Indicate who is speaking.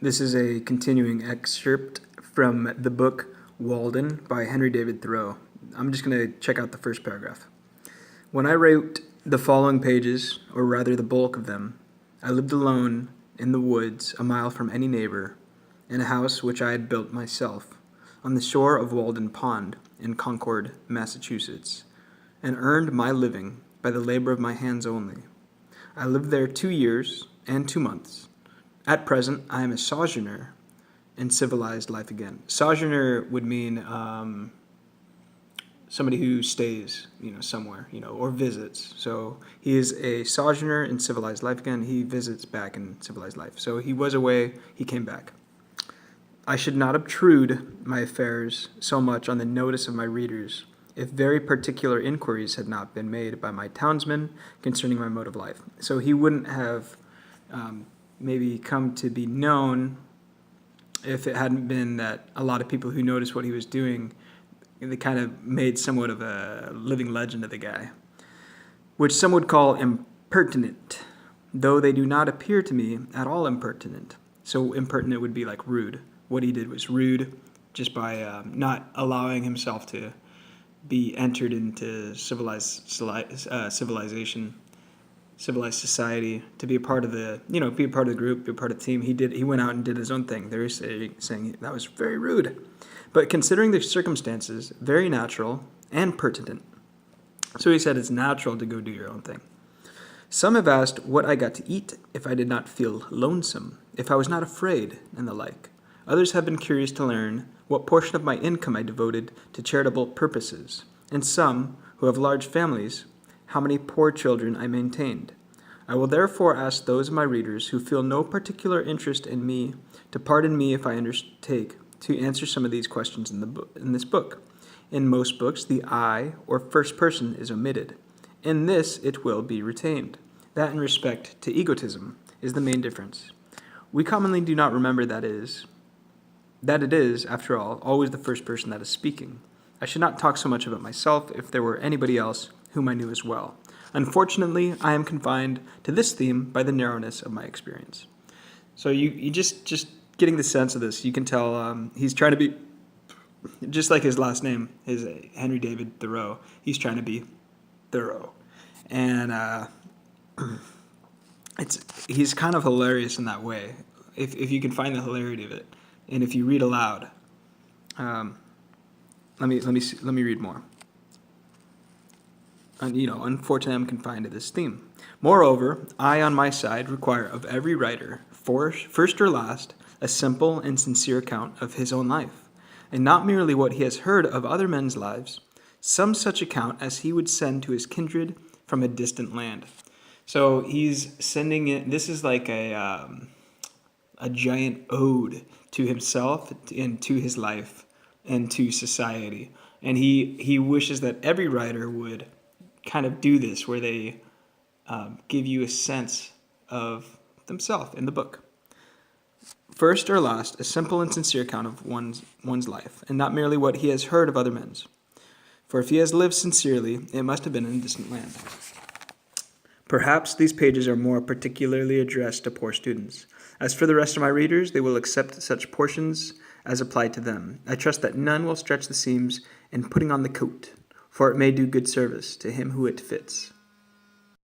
Speaker 1: This is a continuing excerpt from the book Walden by Henry David Thoreau. I'm just going to check out the first paragraph. When I wrote the following pages, or rather the bulk of them, I lived alone in the woods a mile from any neighbor, in a house which I had built myself, on the shore of Walden Pond in Concord, Massachusetts, and earned my living by the labor of my hands only. I lived there 2 years and 2 months. At present, I am a sojourner in civilized life again. Sojourner would mean somebody who stays, somewhere, or visits. So he is a sojourner in civilized life again. He visits back in civilized life. So he was away, he came back. I should not obtrude my affairs so much on the notice of my readers if very particular inquiries had not been made by my townsmen concerning my mode of life. So he wouldn't have maybe come to be known if it hadn't been that a lot of people who noticed what he was doing, they kind of made somewhat of a living legend of the guy, which some would call impertinent, though they do not appear to me at all impertinent. So impertinent would be like rude. What he did was rude, just by not allowing himself to be entered into civilized society, to be a part of the, be a part of the group, be a part of the team. He went out and did his own thing. They're saying that was very rude, but considering the circumstances, very natural and pertinent. So he said it's natural to go do your own thing. Some have asked what I got to eat if I did not feel lonesome, if I was not afraid, and the like. Others have been curious to learn what portion of my income I devoted to charitable purposes, and some, who have large families, how many poor children I maintained. I will therefore ask those of my readers who feel no particular interest in me to pardon me if I undertake to answer some of these questions in this book. In most books, the I, or first person, is omitted. In this, it will be retained. That in respect to egotism is the main difference. We commonly do not remember that it is, after all, always the first person that is speaking. I should not talk so much about myself if there were anybody else whom I knew as well. Unfortunately, I am confined to this theme by the narrowness of my experience. So you just getting the sense of this, you can tell he's trying to be, just like his last name, his Henry David Thoreau, he's trying to be thorough. And he's kind of hilarious in that way, if you can find the hilarity of it. And if you read aloud, let me read more. Unfortunately, I'm confined to this theme. Moreover, I, on my side, require of every writer, first or last, a simple and sincere account of his own life, and not merely what he has heard of other men's lives, some such account as he would send to his kindred from a distant land. So he's sending it. This is like a giant ode to himself and to his life and to society. And he wishes that every writer would kind of do this, where they give you a sense of themselves in the book. First or last, a simple and sincere account of one's life, and not merely what he has heard of other men's. For if he has lived sincerely, it must have been in a distant land. Perhaps these pages are more particularly addressed to poor students. As for the rest of my readers, they will accept such portions as apply to them. I trust that none will stretch the seams in putting on the coat, for it may do good service to him who it fits.